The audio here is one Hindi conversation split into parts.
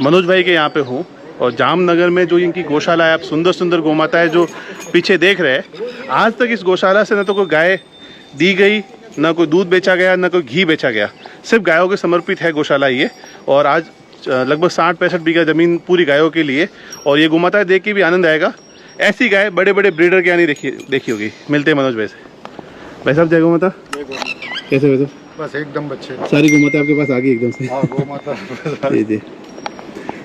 मनोज भाई के यहाँ पे हूँ और जामनगर में जो इनकी गौशाला है, आप सुंदर सुंदर गौमाता है जो पीछे देख रहे हैं, आज तक इस गौशाला से न तो कोई गाय दी गई, ना कोई दूध बेचा गया, ना कोई घी बेचा गया। सिर्फ गायों के समर्पित है गौशाला ये। और आज लगभग 60-65 बीघा ज़मीन पूरी गायों के लिए। और ये गौमाता देख के भी आनंद आएगा। ऐसी गाय बड़े बड़े ब्रीडर के यहाँ नहीं देखी होगी। मिलते हैं मनोज भाई से। भाई साहब जय गौमाता। कैसे वैसे? बस एकदम अच्छे। सारी गौमाता आपके पास आ गई एकदम से? हाँ, गौमाता। जी जी।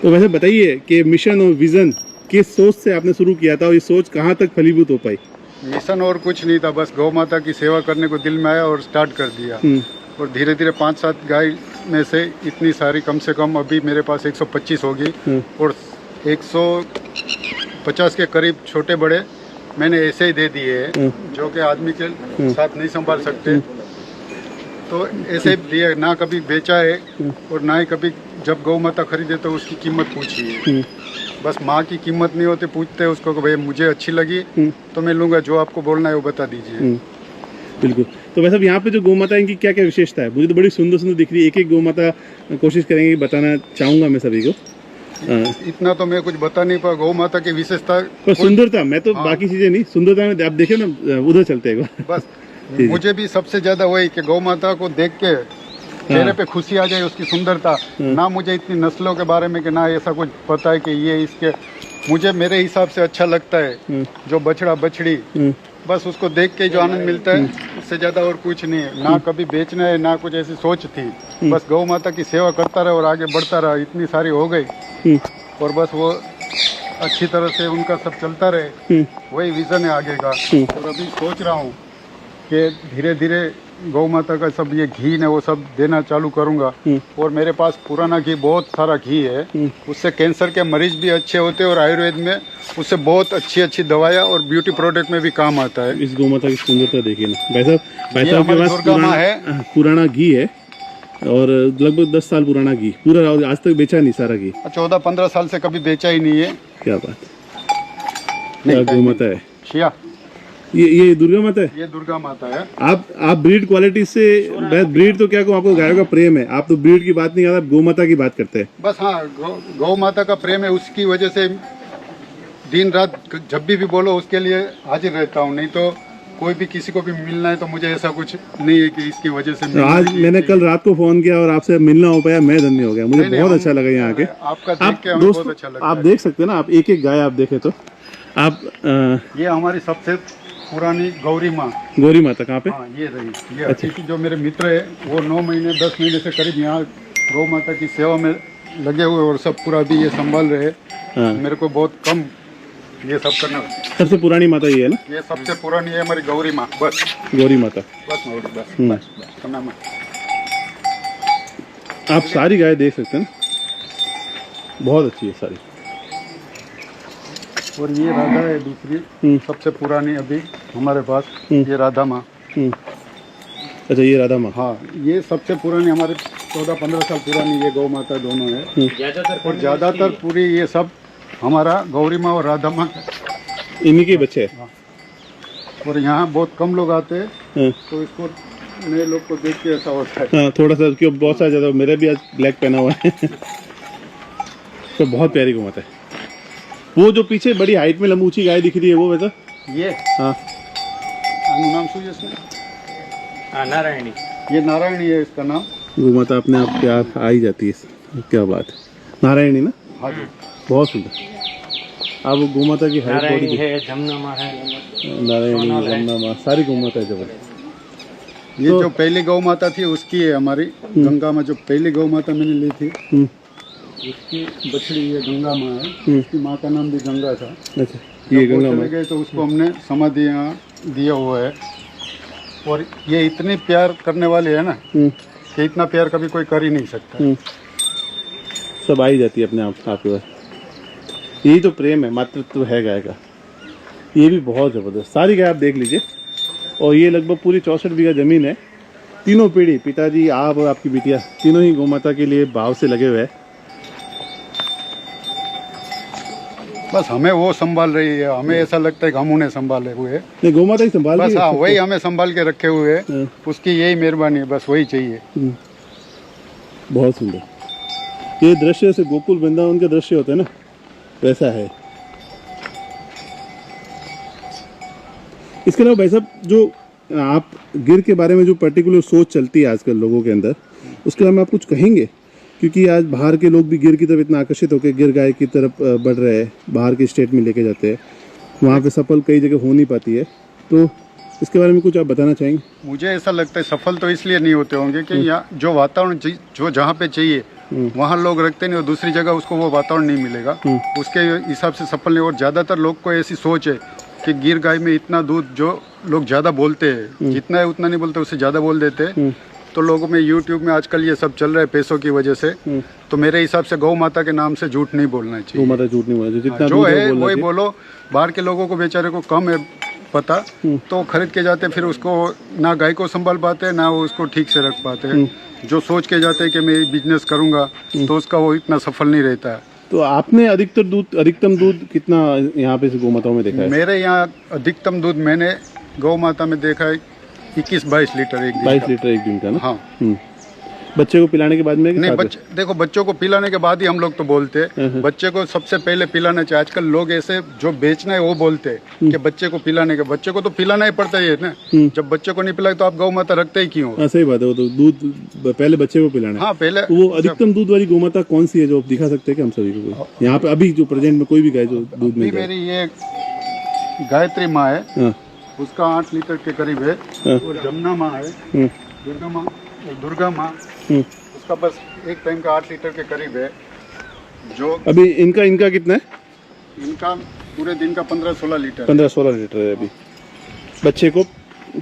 तो वैसे बताइए कि मिशन और विज़न किस सोच से आपने शुरू किया था और ये सोच कहाँ तक फलीभूत हो पाई? मिशन और कुछ नहीं था, बस गौ माता की सेवा करने को दिल में आया और स्टार्ट कर दिया। और धीरे धीरे 5-7 गाय में से इतनी सारी, कम से कम अभी मेरे पास 125 होगी और 150 के करीब छोटे बड़े मैंने ऐसे ही दे दिए हैं जो कि आदमी के साथ नहीं संभाल सकते, तो ऐसे ही दिए। ना कभी बेचा है और ना ही कभी जब गौ माता खरीदे तो उसकी कीमत पूछी है। बस माँ की कीमत नहीं होती, पूछते उसको कि भाई मुझे अच्छी लगी तो मैं लूँगा, जो आपको बोलना है वो बता दीजिए। बिल्कुल। तो वैसे अब यहाँ पे जो गौ माता इनकी क्या क्या विशेषता है? मुझे तो बड़ी सुंदर सुंदर दिख रही है। एक एक गौ माता कोशिश करेंगे बताना चाहूँगा मैं सभी को। इतना तो मैं कुछ बता नहीं पा। गौ माता की विशेषता पर सुंदरता, मैं तो बाकी चीजें नहीं, सुंदरता में आप देखे ना, उधर चलते हैं बस। मुझे भी सबसे ज्यादा वही कि गौ माता को देख के चेहरे पे खुशी आ जाए, उसकी सुंदरता। ना मुझे इतनी नस्लों के बारे में कि ना ऐसा कुछ पता है कि ये इसके, मुझे मेरे हिसाब से अच्छा लगता है जो बछड़ा बछड़ी, बस उसको देख के जो आनंद मिलता है, उससे ज्यादा और कुछ नहीं है। ना कभी बेचना है, ना कुछ ऐसी सोच थी। बस गौ माता की सेवा करता रहा और आगे बढ़ता रहा। इतनी सारी हो गई और बस वो अच्छी तरह से उनका सब चलता रहे, वही विजन है आगे का। और अभी सोच रहा हूँ कि धीरे धीरे गौ माता का सब ये घी ने वो सब देना चालू करूँगा। और मेरे पास पुराना घी, बहुत सारा घी है, उससे कैंसर के मरीज भी अच्छे होते हैं और आयुर्वेद में उससे बहुत अच्छी अच्छी दवाइयाँ और ब्यूटी प्रोडक्ट में भी काम आता है। इस गौ माता की सुंदरता देखिए ना भाई साहब के पास पुराना घी है और लगभग 10 साल पुराना घी, पूरा आज तक बेचा नहीं सारा घी। 14-15 साल से कभी बेचा ही नहीं है। क्या बात, क्या गौ माता है। शिया, ये दुर्गा माता है। ये दुर्गा माता है। आप ब्रीड क्वालिटी से, ब्रीड तो क्या कहूँ, आपको गायों का प्रेम है, आप तो ब्रीड की बात नहीं करते, आप गौ माता की बात करते हैं। बस हाँ, गौ माता का प्रेम है, उसकी वजह से दिन रात जब भी बोलो उसके लिए हाजिर रहता हूँ। नहीं तो कोई भी किसी को भी मिलना है तो मुझे ऐसा कुछ नहीं है कि इसकी वजह से। आज मैंने कल रात को फोन किया और आपसे मिलना हो पाया, मैं धन्य हो गया। मुझे बहुत अच्छा लगा यहाँ आके। आपका देख के हमें बहुत अच्छा लगा। आप देख सकते हैं ना, आप एक एक गाय आप देखे तो आप ये हमारी सबसे पुरानी गौरी माँ। गौरी माता कहाँ पे? हाँ, ये रही। ये अच्छा। जो मेरे मित्र है वो 9 महीने 10 महीने से करीब यहाँ गौ माता की सेवा में लगे हुए और सब पूरा भी ये संभाल रहे हैं। मेरे को बहुत कम ये सब करना। सबसे पुरानी माता ये है ना? ये सबसे पुरानी है हमारी गौरी माँ। बस गौरी माता, बस बस बस बस। आप सारी गाय देख सकते हैं, बहुत अच्छी है सारी। और ये राधा है दूसरी, सबसे पुरानी अभी हमारे पास, ये राधा माँ। अच्छा, ये राधा माँ। हाँ, ये सबसे पुरानी हमारे 14-15 साल पुरानी ये गौ माता दोनों है। और ज्यादातर पूरी ये सब हमारा गौरी माँ और राधा माँ इन्हीं के बच्चे हैं। और यहाँ बहुत कम लोग आते हैं तो इसको नए लोग को देख के ऐसा होता है। हाँ, थोड़ा सा क्यों, बहुत सारा ज्यादा, मेरा भी आज ब्लैक पहना हुआ है। तो बहुत प्यारी गौ माता है। वो जो पीछे बड़ी हाइट में लंबी ऊंची गाय दिख रही है वो वैसा? ये हाँ, नाम सुनिए इसमें। नारायणी। ये नारायणी है इसका नाम। गौ माता अपने आप प्यार आ ही जाती है। क्या बात है, नारायणी ना? हाँ जी, बहुत सुंदर। आप गौ माता की हाइट बॉडी है, जमुना है, नारायणी, जमुना, सारी गौ माता है जबरदस्त। ये जो पहली गौ माता थी उसकी है हमारी गंगा माँ। जो पहली गौ माता मैंने ली थी उसकी बछड़ी ये गंगा माँ है। उसकी माँ का नाम भी गंगा था। अच्छा, ये गंगा माँ गए तो उसको हमने समाधि यहाँ दिया हुआ है। और ये इतनी प्यार करने वाले है ना कि इतना प्यार कभी कोई कर ही नहीं सकता। सब आ ही जाती है अपने आप आपके पास। यही तो प्रेम है, मातृत्व है गाय का। ये भी बहुत ज़बरदस्त। सारी गाय आप देख लीजिए। और ये लगभग पूरी 64 बीघा ज़मीन है। तीनों पीढ़ी, पिताजी, आप और आपकी बिटिया, तीनों ही गौ माता के लिए भाव से लगे हुए हैं। बस हमें वो संभाल रही है, हमें ऐसा लगता है कि हम उन्हें संभाले हुए हैं। नहीं, गौ माता ही संभाल बस हाँ, वही हमें संभाल के रखे हुए है। उसकी यही मेहरबानी है, बस वही चाहिए। बहुत सुंदर। ये दृश्य से गोकुल वृंदावन का दृश्य होता है ना, वैसा है। इसके अलावा भाई साहब, जो आप गिर के बारे में जो पर्टिकुलर सोच चलती है आजकल लोगों के अंदर, उसके बारे में आप कुछ कहेंगे? क्योंकि आज बाहर के लोग भी गिर की तरफ इतना आकर्षित होकर गिर गाय की तरफ बढ़ रहे हैं, बाहर के स्टेट में लेके जाते हैं, वहाँ पे सफल कई जगह हो नहीं पाती है, तो इसके बारे में कुछ आप बताना चाहेंगे? मुझे ऐसा लगता है सफल तो इसलिए नहीं होते होंगे कि यहाँ जो वातावरण जो जहाँ पे चाहिए वहाँ लोग रखते नहीं और दूसरी जगह उसको वो वातावरण नहीं मिलेगा, उसके हिसाब से सफल नहीं। और ज़्यादातर लोग को ऐसी सोच है कि गिर गाय में इतना दूध, जो लोग ज़्यादा बोलते हैं, जितना है उतना नहीं बोलते, उससे ज़्यादा बोल देते हैं। तो लोगों में यूट्यूब में आजकल ये सब चल रहा है पैसों की वजह से, तो मेरे हिसाब से गौ माता के नाम से झूठ नहीं बोलना चाहिए। गौ माता झूठ नहीं बोलना, जितना जो है वही बोलो। बाहर के लोगों को बेचारे को कम है पता, तो खरीद के जाते, फिर उसको ना गाय को संभाल पाते ना वो उसको ठीक से रख पाते। जो सोच के जाते हैं कि मैं बिजनेस करूंगा, तो उसका वो इतना सफल नहीं रहता है। तो आपने अधिकतम दूध कितना यहाँ पे गौ माताओं में देखा है? मेरे यहाँ अधिकतम दूध मैंने गौ माता में देखा है 21-22 लीटर एक दिन 22 लीटर एक दिन का ना? हाँ। बच्चे को पिलाने के बाद में? नहीं, देखो बच्चों को पिलाने के बाद ही हम लोग तो बोलते हैं, बच्चे को सबसे पहले पिलाना चाहिए। आजकल लोग ऐसे जो बेचना है वो बोलते हैं कि बच्चे को पिलाने के, बच्चे को तो पिलाना ही पड़ता है ना। जब बच्चे को नहीं पिलाए तो आप गौ माता रखते ही क्यों? हाँ सही बात है, वो तो दूध पहले बच्चे को पिलाना है। हाँ पहले। तो वो अधिकतम दूध वाली गौ माता कौन सी है जो आप दिखा सकते हैं कि हम सभी को? यहाँ पे अभी जो प्रेजेंट में कोई भी गाय जो दूध में? मेरी ये गायत्री माँ है, उसका 8 लीटर के करीब है। और जमुना माँ है, दुर्गा माँ, उसका बस एक टाइम का 8 लीटर के करीब है। जो अभी इनका कितना है? इनका पूरे दिन का 15-16 लीटर। 15-16 लीटर है अभी बच्चे को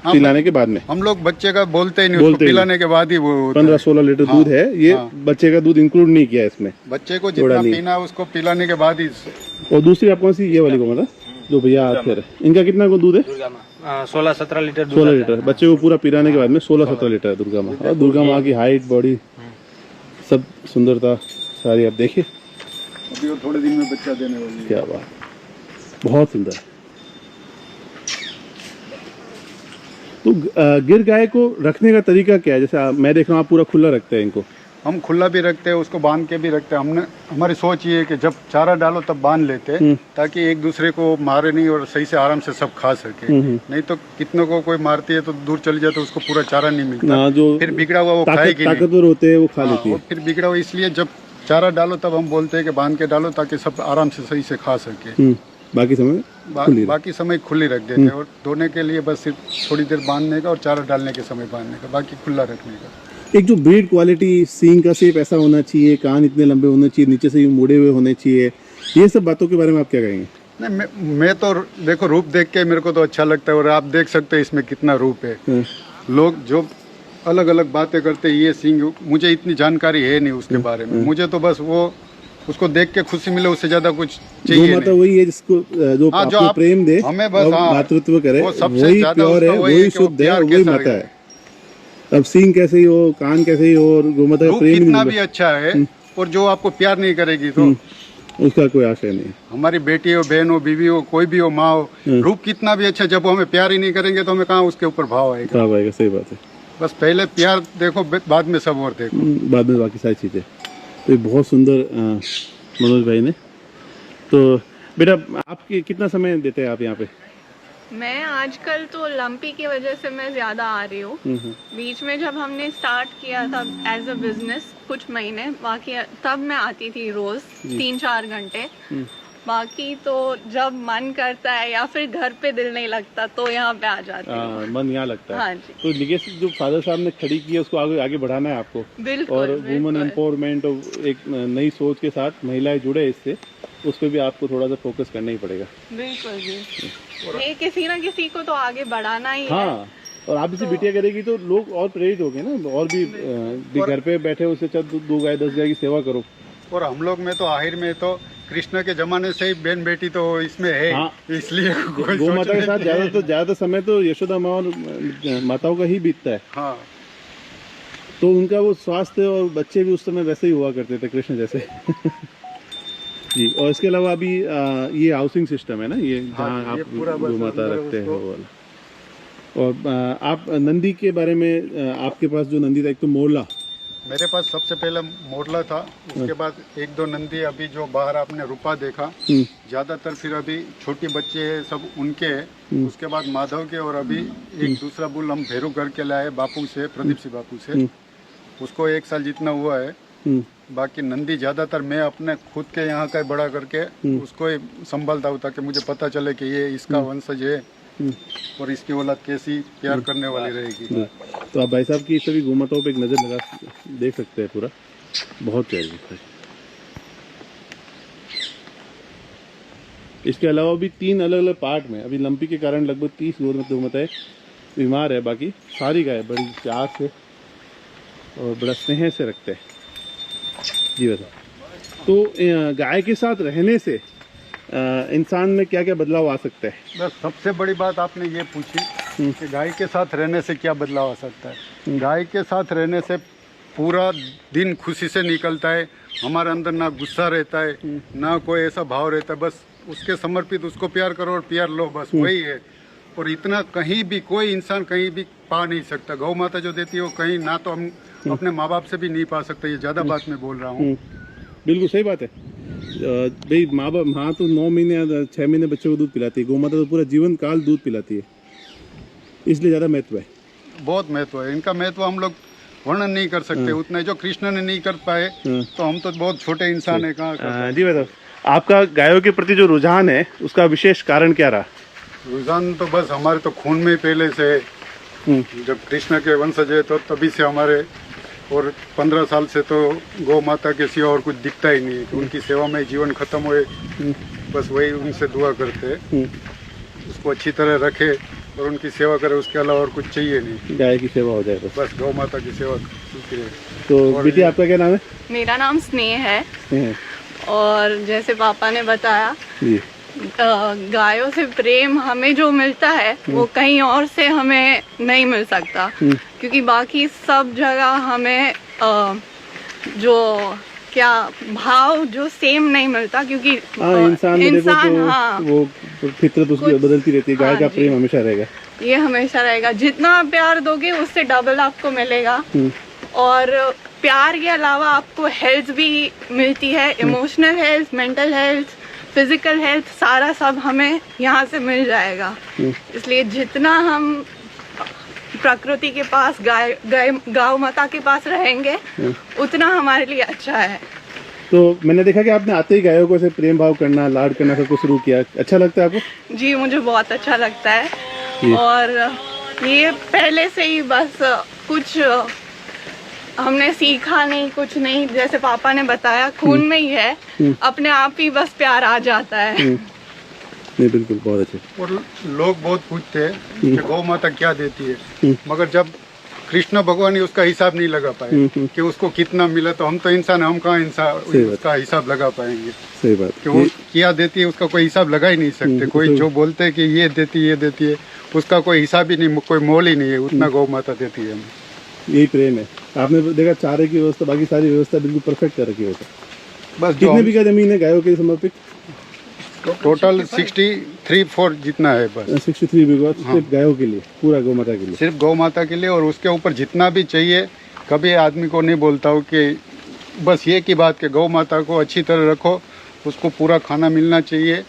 पिलाने के बाद में। हम लोग बच्चे का बोलते ही नहीं, उसको पिलाने के बाद ही वो 15-16 लीटर दूध है ये। बच्चे का दूध इंक्लूड नहीं किया इसमें, बच्चे को जितना पीना है उसको पिलाने के बाद ही। और दूसरी आप कौन सी, ये वाली गौ माता जो भैया आप कह रहे, इनका कितना दूध है? 16-17 लीटर। 16 लीटर बच्चे को पूरा पिलाने के बाद में 16-17 लीटर दुर्गा माँ। और दुर्गा माँ की हाइट, बॉडी, सब सुंदरता सारी आप देखिए। अभी वो थोड़े दिन में बच्चा देने वाली है। क्या बात, बहुत सुंदर। तो गिर गाय को रखने का तरीका क्या है? जैसे मैं देख रहा हूँ आप पूरा खुला रखते हैं इनको। हम खुला भी रखते हैं, उसको बांध के भी रखते हैं। हमारी सोच ये है कि जब चारा डालो तब बांध लेते हैं, ताकि एक दूसरे को मारे नहीं और सही से आराम से सब खा सके। नहीं तो कितनों को कोई मारती है तो दूर चली जाए तो उसको पूरा चारा नहीं मिलता, जो फिर बिगड़ा हुआ वो खाएगी नहीं। ताकतवर होते हैं वो खा लेती है। फिर बिगड़ा हुआ, इसलिए जब चारा डालो तब हम बोलते हैं कि बांध के डालो, ताकि सब आराम से सही से खा सके। बाकी समय खुली रख देते हैं। और धोने के लिए बस सिर्फ थोड़ी देर बांधने का और चारा डालने के समय बांधने का, बाकी खुला रखने का। एक जो ब्रीड क्वालिटी, सींग का शेप ऐसा होना चाहिए, कान इतने लंबे होने चाहिए, नीचे से यूं मुड़े हुए होने चाहिए, ये सब बातों के बारे में आप क्या कहेंगे? नहीं, मैं तो देखो रूप देख के मेरे को तो अच्छा लगता है, और आप देख सकते हैं इसमें कितना रूप है। लोग जो अलग अलग बातें करते हैं, ये सींग, मुझे इतनी जानकारी है नहीं उसके बारे में। मुझे तो बस वो उसको देख के खुशी मिले, उससे ज्यादा कुछ चाहिए नहीं। वही है जिसको जो आपको प्रेम दे, हमें बस मातृत्व करे, वही प्योर है, वही शुद्ध है, वही माता है। अब सींग कैसे ही हो, कान कैसे ही हो, और गोमाता का प्रेम कितना भी अच्छा है, और जो आपको प्यार नहीं करेगी तो उसका कोई आशय नहीं। हमारी बेटी हो, बहन हो, बीवी हो, कोई भी हो, माँ हो, रूप कितना भी अच्छा, जब हमें प्यार ही नहीं करेंगे तो हमें कहाँ उसके ऊपर भाव आएगा? भाव आएगा, सही बात है। बस पहले प्यार देखो, बाद में सब और देखो, बाद में बाकी सारी चीजें। तो बहुत सुंदर मनोज भाई ने। तो बेटा आपके कितना समय देते हैं आप यहाँ पे? मैं आजकल तो लंपी की वजह से मैं ज्यादा आ रही हूँ। बीच में जब हमने स्टार्ट किया था एज अ बिजनेस कुछ महीने, बाकी तब मैं आती थी रोज 3-4 घंटे। बाकी तो जब मन करता है या फिर घर पे दिल नहीं लगता तो यहाँ पे आ जाती हूँ। मन यहाँ लगता है। हाँ जी। तो लिगेसी जो फादर साहब ने खड़ी की है उसको आगे बढ़ाना है आपको। बिल्कुल। और वुमेन एम्पावरमेंट और एक नई सोच के साथ महिलाएं जुड़े इससे, उस पर भी आपको थोड़ा सा फोकस करना ही पड़ेगा। बिल्कुल जी, ये किसी ना किसी को तो आगे बढ़ाना ही है। और आप इसे बिटिया करेगी तो लोग और प्रेरित हो गए ना, और भी घर पे बैठे उससे 2 गाय 10 गाय की सेवा करो। और हम लोग में तो आखिर में तो कृष्ण के जमाने से ही बहन बेटी तो इसमें है। इसलिए गौ माता के साथ ज्यादा समय तो यशोदा माँ और माताओं का ही बीतता है। हाँ। तो उनका वो स्वास्थ्य और बच्चे भी उस समय वैसे ही हुआ करते थे कृष्ण जैसे। जी। और इसके अलावा अभी ये हाउसिंग सिस्टम है ना, ये जहाँ आप गौ माता रखते हैं वो वाला। और आप नंदी के बारे में, आपके पास जो नंदी था, एक तो मोरला मेरे पास सबसे पहले मोरला था, उसके बाद एक दो नंदी, अभी जो बाहर आपने रूपा देखा, ज्यादातर फिर अभी छोटे बच्चे हैं सब उनके हैं। उसके बाद माधव के, और अभी एक दूसरा बुल हम भैरू घर के लाए बापू से, प्रदीप सिंह बापू से, उसको 1 साल जितना हुआ है। बाकी नंदी ज्यादातर मैं अपने खुद के यहाँ का बड़ा करके उसको ही संभालता हूँ, ताकि मुझे पता चले कि ये इसका वंशज है और इसकी औलाद कैसी प्यार करने वाली रहेगी। तो आप भाई साहब की सभी गोमाताओं पे एक नज़र लगा देख सकते हैं, पूरा बहुत प्यारी दिखता है। इसके अलावा भी 3 अलग अलग पार्ट में अभी लंपी के कारण लगभग 30 गोमाताएं बीमार है, बाकी सारी गाय बड़ी प्यार से और बड़ा स्नेह से रखते हैं। जी बता। तो गाय के साथ रहने से इंसान में क्या क्या बदलाव आ सकता है? बस सबसे बड़ी बात आपने ये पूछी कि गाय के साथ रहने से क्या बदलाव आ सकता है। गाय के साथ रहने से पूरा दिन खुशी से निकलता है, हमारे अंदर ना गुस्सा रहता है, ना कोई ऐसा भाव रहता है, बस उसके समर्पित उसको प्यार करो और प्यार लो, बस वही है। और इतना कहीं भी कोई इंसान कहीं भी पा नहीं सकता। गौ माता जो देती है वो कहीं ना तो हम अपने माँ बाप से भी नहीं पा सकते। ये ज़्यादा बात मैं बोल रहा हूँ। बिल्कुल सही बात है भाई। माँ तो 9 महीने या 6 महीने बच्चे को दूध पिलाती है, गौ माता तो पूरा जीवन काल दूध पिलाती है, इसलिए ज़्यादा महत्व है। बहुत महत्व है इनका। महत्व हम लोग वर्णन नहीं कर सकते उतना, जो कृष्ण ने नहीं कर पाए तो हम तो बहुत छोटे इंसान है। कहाँ जी बताओ, आपका गायों के प्रति जो रुझान है उसका विशेष कारण क्या रहा? रुझान तो बस हमारे तो खून में ही पहले से है। जब कृष्ण के वंशज है तो तभी से हमारे, और 15 साल से तो गौ माता के सिवा और कुछ दिखता ही नहीं है कि उनकी सेवा में जीवन खत्म हुए। बस वही उनसे दुआ करते हैं, उसको अच्छी तरह रखे और उनकी सेवा करे, उसके अलावा और कुछ चाहिए नहीं। गाय की सेवा हो जाए बस गौ माता की सेवा रहे। तो बेटी आपका क्या नाम है? मेरा नाम स्नेह है। और जैसे पापा ने बताया जी, गायों से प्रेम हमें जो मिलता है वो कहीं और से हमें नहीं मिल सकता, क्योंकि बाकी सब जगह हमें जो क्या भाव जो सेम नहीं मिलता, क्योंकि इंसान हाँ वो फितरत उसकी बदलती रहती है। गाय का प्रेम हमेशा रहेगा, ये हमेशा रहेगा। जितना प्यार दोगे उससे डबल आपको मिलेगा। और प्यार के अलावा आपको हेल्थ भी मिलती है, emotional health, mental health, physical health, सारा सब हमें यहाँ से मिल जाएगा। इसलिए जितना हम प्रकृति के पास गौ माता के पास रहेंगे उतना हमारे लिए अच्छा है। तो मैंने देखा कि आपने आते ही गायों को ऐसे प्रेम भाव करना, लाड करना सब कुछ शुरू किया। अच्छा लगता है आपको? जी, मुझे बहुत अच्छा लगता है। और ये पहले से ही बस कुछ हमने सीखा नहीं, कुछ नहीं, जैसे पापा ने बताया खून में ही है, अपने आप ही बस प्यार आ जाता है। नहीं बिल्कुल, बहुत अच्छे। और लोग बहुत पूछते हैं कि गौ माता क्या देती है, मगर जब कृष्ण भगवान ही उसका हिसाब नहीं लगा पाए कि उसको कितना मिला, तो हम तो इंसान, हम कहाँ उसका हिसाब लगा पाएंगे। सही बात। कि वो क्या देती है उसका कोई हिसाब लगा ही नहीं सकते। कोई जो बोलते है कि ये देती है उसका कोई हिसाब ही नहीं, कोई मोल ही नहीं है, उतना गौ माता देती है हमें। यही प्रेम है। आपने देखा चारे की व्यवस्था, बाकी सारी व्यवस्था बिल्कुल परफेक्ट कर रखी होता है। बस कितने बीघा जमीन है गायों के समर्पित? टोटल 63-4 जितना है बस। 63 बीघा सिर्फ गायों के लिए, पूरा गौ माता के लिए? सिर्फ गौ माता के लिए, और उसके ऊपर जितना भी चाहिए। कभी आदमी को नहीं बोलता हूँ कि बस ये की बात कि गौ माता को अच्छी तरह रखो, उसको पूरा खाना मिलना चाहिए,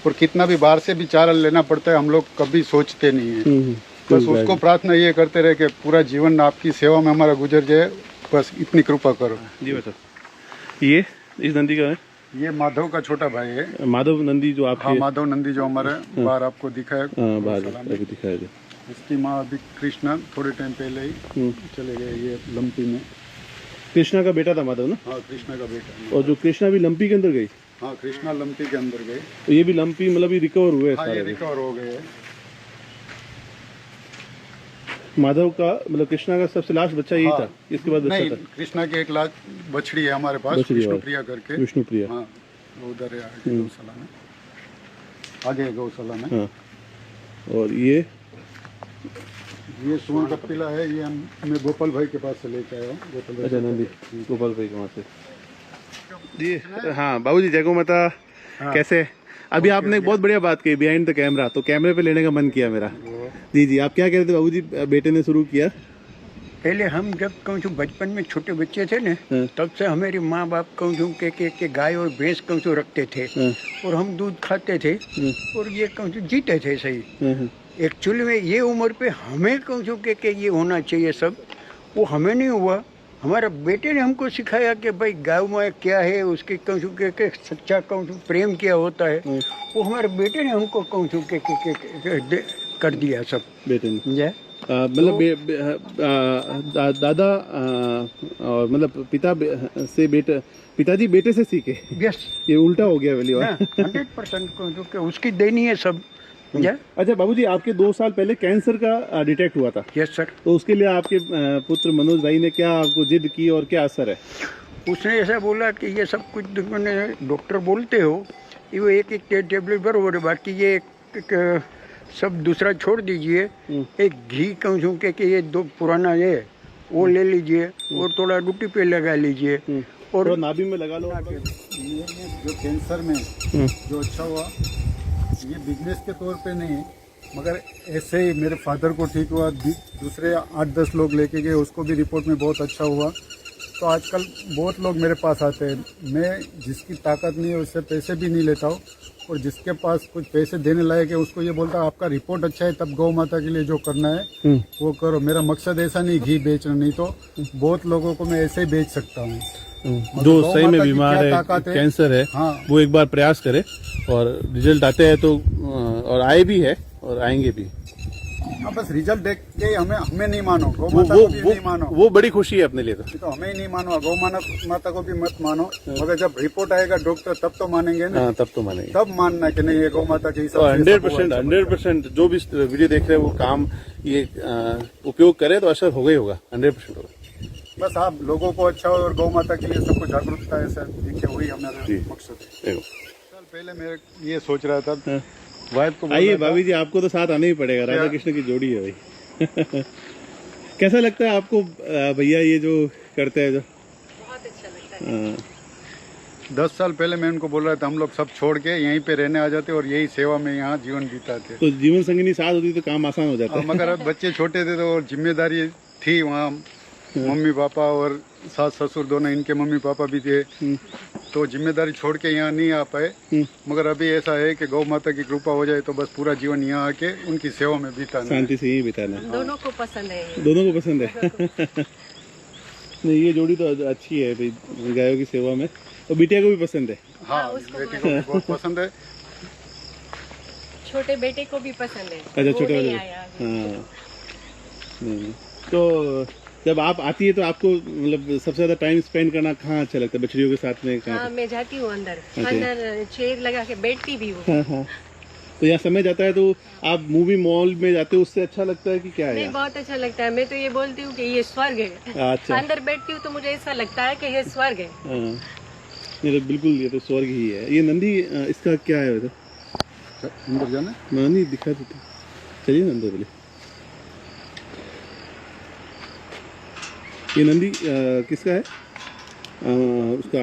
और कितना भी बाहर से भी चारा लेना पड़ता है हम लोग कभी सोचते नहीं है। बस उसको प्रार्थना ये करते रहे कि पूरा जीवन आपकी सेवा में हमारा गुजर जाए, बस इतनी कृपा करो। जी बताओ, ये इस नंदी का है? ये माधव का छोटा भाई है। माधव नंदी जो आपके? हाँ, माधव नंदी जो हमारे बाहर आपको दिखाया, बाहर दिखाया जाए। इसकी माँ अभी कृष्णा थोड़े टाइम पहले ही चले गए, ये लंपी में। कृष्णा का बेटा था माधव ना? हाँ, कृष्णा का बेटा। और जो कृष्णा भी लंपी के अंदर गई? हाँ, कृष्णा लंपी के अंदर गए। तो ये भी लंपी मतलब ये रिकवर हुए? हाँ, ये रिकवर हो गए। माधव का मतलब कृष्णा का सबसे लास्ट बच्चा यही था? इसके बाद नहीं, कृष्णा की एक लाख बछड़ी है हमारे पास, विष्णुप्रिया करके। विष्णुप्रिया, हाँ, उधर है गौशाला में, आगे गौशाला में। हाँ। और ये स्वर्ण कपिला है, ये मैं गोपाल भाई के पास से लेके आया हूँ। अच्छा, नंदी गोपाल भाई के वहाँ से। जी हाँ बाबूजी, जय गौ माता। कैसे? अभी आपने एक बहुत बढ़िया बात कही बिहाइंड द कैमरा, तो कैमरे पे लेने का मन किया मेरा। जी जी, आप क्या कह रहे थे बाबूजी? बेटे ने शुरू किया? पहले हम जब कहूँ छू बचपन में छोटे बच्चे थे ना, तब से हमारे माँ बाप कहूँ छू के गाय और भैंस कहूँ छू रखते थे और हम दूध खाते थे और ये कहूँ छू जीते थे सही। एक्चुअली में ये उम्र पे हमें कहूँ छू के ये होना चाहिए सब, वो हमें नहीं हुआ। हमारे बेटे ने हमको सिखाया कि भाई गाय माँ क्या है, उसके कहूँ छू के सच्चा कहूँ छू प्रेम क्या होता है, वो हमारे बेटे ने हमको कहूँ छू के कर दिया सब बेटे ने। जय मतलब दादा और मतलब से बेटा, पिताजी बेटे से सीखे। यस, ये उल्टा हो गया वाली बात। 100% क्योंकि उसकी देनी है सब। अच्छा बाबूजी, आपके 2 साल पहले कैंसर का डिटेक्ट हुआ था। Yes sir. तो उसके लिए आपके पुत्र मनोज भाई ने क्या आपको जिद की और क्या असर है? उसने ऐसा बोला कि ये सब कुछ डॉक्टर बोलते हो, ये एक टेबलेट बराबर है, बाकी ये एक सब दूसरा छोड़ दीजिए, एक घी कहूँ छू के ये 2 पुराना है वो ले लीजिए और थोड़ा रोटी पे लगा लीजिए और नाभि में लगा लो। ये जो कैंसर में जो अच्छा हुआ, ये बिजनेस के तौर पे नहीं, मगर ऐसे ही मेरे फादर को ठीक हुआ, दूसरे 8-10 लोग लेके गए, उसको भी रिपोर्ट में बहुत अच्छा हुआ। तो आजकल बहुत लोग मेरे पास आते हैं, मैं जिसकी ताकत नहीं है उससे पैसे भी नहीं लेता हूँ, और जिसके पास कुछ पैसे देने लायक है उसको ये बोलता आपका रिपोर्ट अच्छा है, तब गौ माता के लिए जो करना है वो करो। मेरा मकसद ऐसा नहीं घी बेचना, नहीं तो बहुत लोगों को मैं ऐसे ही बेच सकता हूँ। जो सही में बीमार है, कैंसर है, वो एक बार प्रयास करे और रिजल्ट आते हैं तो, और आए भी है और आएंगे भी। हाँ, बस रिजल्ट देख के हमें नहीं मानो, गौ माता को भी नहीं मानो, वो बड़ी खुशी है अपने लिए। तो हमें ही नहीं मानो, गौ माता को भी मत मानो, मगर जब रिपोर्ट आएगा डॉक्टर तब तो मानेंगे ना। तब तो मानेंगे, तब मानना कि नहीं ये गौ माता के हिसाब से 100% जो भी वीडियो देख रहे हैं वो काम ये उपयोग करे तो असर होगा ही होगा, 100% होगा। बस आप लोगों को अच्छा और गौ माता के लिए सबको जागरूकता ऐसा दिखे, वही हमारा मकसद है। पहले मैं ये सोच रहा था वाइफ को, आइए भाभी जी, आपको तो साथ आना ही पड़ेगा, राधा कृष्ण की जोड़ी है भाई। कैसा लगता है आपको भैया ये जो करते हैं? जो बहुत अच्छा लगता है। 10 साल पहले मैं उनको बोल रहा था हम लोग सब छोड़ के यहीं पे रहने आ जाते और यही सेवा में यहाँ जीवन बिताते। तो जीवन संगिनी साथ होती तो काम आसान हो जाता। मगर अब बच्चे छोटे थे तो जिम्मेदारी थी, वहाँ मम्मी पापा और सास ससुर दोनों, इनके मम्मी पापा भी थे, तो जिम्मेदारी छोड़ के यहाँ नहीं आ पाए। मगर अभी ऐसा है कि गौ माता की कृपा हो जाए तो बस पूरा जीवन यहाँ आके उनकी सेवा में बिताना, शांति से यही बिताना। दोनों को पसंद है, दोनों को पसंद है। नहीं, ये जोड़ी तो अच्छी है भाई, गायों की सेवा में। और बिटिया को भी पसंद है। हाँ, बेटी को भी बहुत पसंद है, छोटे बेटे को भी पसंद है। अच्छा, छोटे वाले। हाँ, तो जब आप आती है तो आपको मतलब सबसे ज्यादा टाइम स्पेंड करना कहाँ अच्छा लगता है? बछड़ियों के साथ में कहाँ? हाँ, मैं जाती हूँ अंदर चेयर लगा के बैठती भी हूँ। हाँ। तो यहाँ समय जाता है तो आप मूवी मॉल में जाते हो, उससे अच्छा लगता है कि क्या है? नहीं, बहुत अच्छा लगता है। मैं तो ये बोलती हूँ कि ये स्वर्ग है। अच्छा, अंदर बैठती हूँ तो मुझे ऐसा लगता है कि ये स्वर्ग है। नहीं तो बिल्कुल, ये तो स्वर्ग ही है। ये नंदी इसका क्या है वैसे? अंदर जाना नंदी दिखा देते, चलिए ना अंदर बोले। ये नंदी किसका है? उसका,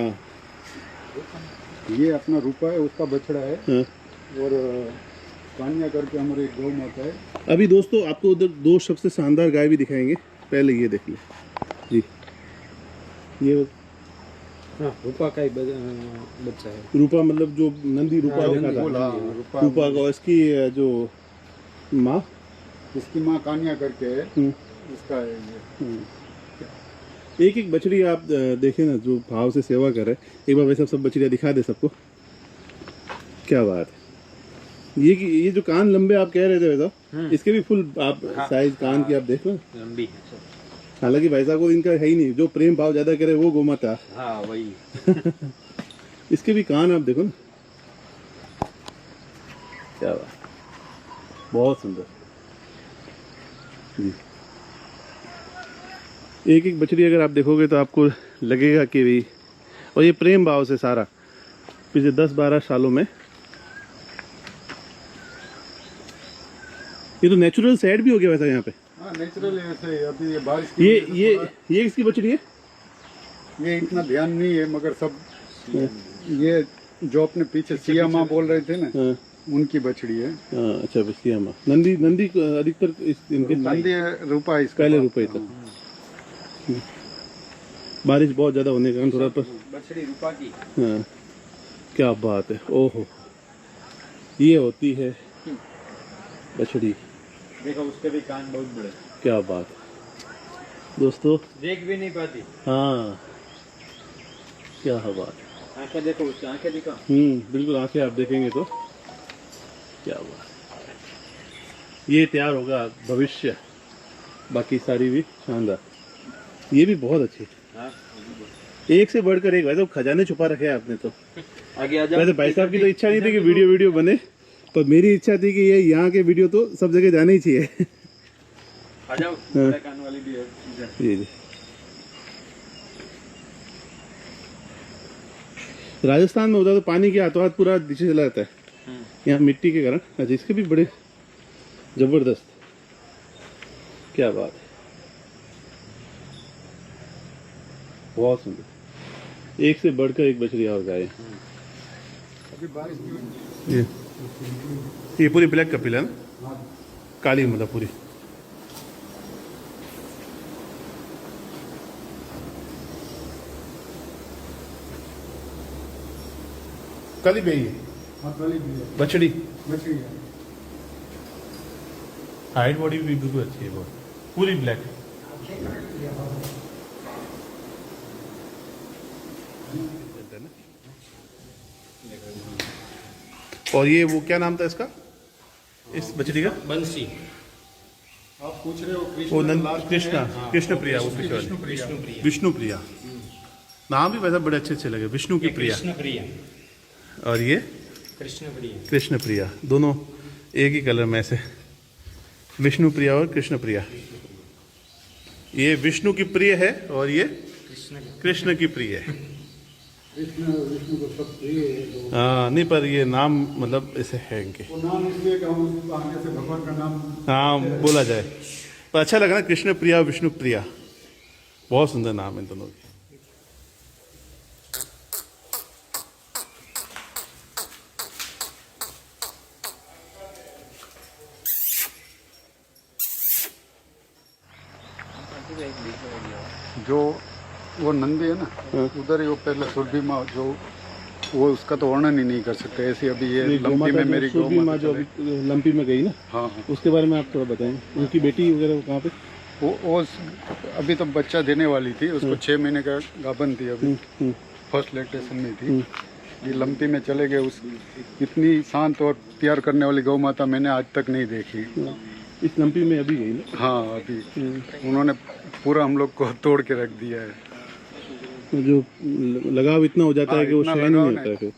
ये अपना रूपा है, उसका बछड़ा है। हाँ। और कान्या करके हमारे गौ माता है। अभी दोस्तों आपको उधर 2 सबसे शानदार गाय भी दिखाएंगे, पहले ये देख ले जी। ये रूपा का ही बच्चा है। रूपा मतलब जो नंदी रूपा देखा था, रूपा को इसकी जो माँ, इसकी माँ कान्या करके है, इसका है ये। एक एक बछड़ी आप देखें ना, जो भाव से सेवा करे। एक बार वैसे सब बछड़ियाँ दिखा दे सबको, क्या बात है। ये जो कान लंबे आप कह रहे थे वैसा, इसके भी फुल आप साइज कान की आप देख लो, लंबी है। हालांकि भाई साहब को इनका है ही नहीं, जो प्रेम भाव ज्यादा करे वो गोमाता। हाँ वही। इसके भी कान आप देखो ना, क्या बात, बहुत सुंदर जी। एक एक बछड़ी अगर आप देखोगे तो आपको लगेगा कि भी, और ये प्रेम भाव से सारा पिछले 10-12 सालों में। ये तो नेचुरल सेट भी हो गया वैसा यहाँ पे। हाँ, नेचुरल ऐसे। अभी ये बारिश ये किसकी बछड़ी है? ये इतना ध्यान नहीं है, मगर सब ये जो अपने पीछे सिया माँ बोल रहे थे ना, उनकी बछड़ी है। अच्छा, सिया माँ। नंदी अधिकतर इनके नंदी रूपा, इसका पहले रूपा ही था। बारिश बहुत ज़्यादा होने के कारण थोड़ा पर बछड़ी रूपा की हाँ, क्या बात है, ओहो, ये होती है बछड़ी, देखो उसके भी कान बहुत बड़े, क्या बात है दोस्तों, देख भी नहीं पाती, हाँ क्या बात है, आंखें देखो उसकी, आंखें दिखा, बिल्कुल आंखें आप देखेंगे तो क्या बात, ये तैयार होगा भविष्य, बाकी सारी भी शानदार, ये भी बहुत अच्छी, हाँ एक से बढ़कर एक, भाई तो खजाने छुपा रखे हैं आपने तो। आगे आ जाओ। वैसे भाई साहब की तो इच्छा नहीं थी कि वीडियो बने, पर मेरी इच्छा थी कि ये यहाँ के वीडियो तो सब जगह जाने ही चाहिए। आ जाओ, बड़े कान वाली भी है इधर। जी जी। राजस्थान में होता तो पानी के हाथों हाथ पूरा नीचे चला जाता है, यहाँ मिट्टी के कारण। अच्छा, इसके भी बड़े जबरदस्त, क्या बात है, बहुत सुंदर, एक से बढ़कर एक बछड़ी और गाय। ये पूरी ब्लैक कपिल है ना, काली मतलब पूरी। काली बेई है, बछड़ी, हाइट बॉडी भी बिल्कुल अच्छी है, बहुत पूरी ब्लैक। और ये वो क्या नाम था इसका, इस बछड़ी का? बंसी, आप पूछ रहे हो वो कृष्णा, कृष्ण प्रिया, वो पीछे वाली विष्णु प्रिया। नाम भी वैसा बड़े अच्छे अच्छे लगे, विष्णु की प्रिया। कृष्ण प्रिया, और ये कृष्ण प्रिया, कृष्ण प्रिया, दोनों एक ही कलर में से, विष्णु प्रिया और कृष्ण प्रिया। ये विष्णु की प्रिय है और ये कृष्ण की प्रिय है। हाँ नहीं, पर ये नाम मतलब ऐसे है इनके, वो नाम इसलिए कि हम उसको आगे से भगवान का नाम हाँ बोला जाए, पर अच्छा लगा ना, कृष्ण प्रिया विष्णु प्रिया, बहुत सुंदर नाम है इन दोनों के। जो वो नंदी है ना, उधर ही वो पहले सुरभि माँ, जो वो उसका तो वर्णन ही नहीं कर सकते ऐसी। अभी ये लंपी में मेरी गौ सुरभि माँ माता जो चले। अभी लंपी में गई ना, हाँ हाँ, उसके बारे में आप थोड़ा बताएं, उनकी बेटी वगैरह कहाँ पे? वो अभी तो बच्चा देने वाली थी, उसको 6 महीने का गाभन थी, अभी फर्स्ट लैक्टेशन में थी। ये लंपी में चले गए। उस इतनी शांत और प्यार करने वाली गौ माता मैंने आज तक नहीं देखी। इस लंपी में अभी गई ना? हाँ, अभी उन्होंने पूरा हम लोग को तोड़ के रख दिया है। तो जो लगाव इतना हो जाता है कि वो इतना शयन नहीं लगाव होता है फिर।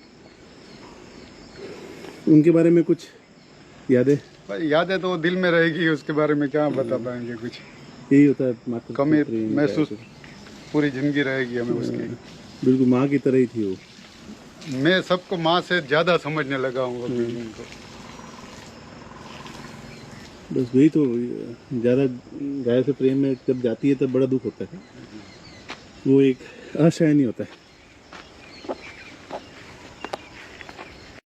उनके बारे में कुछ यादें? पर यादें तो दिल में रहेगी, उसके बारे में क्या बता पाएंगे कुछ। यही होता है, मातृ कमी प्रेम महसूस का। पूरी जिंदगी रहेगी हमें उसकी। बिल्कुल माँ की तरह ही थी वो। मैं सबको माँ से ज्यादा समझने लगा हूँ अभी उनको। बस वही तो, ज़्यादा गाय से प्रेम में जब जाती है तब बड़ा दुख होता है, वो एक असहनीय होता है।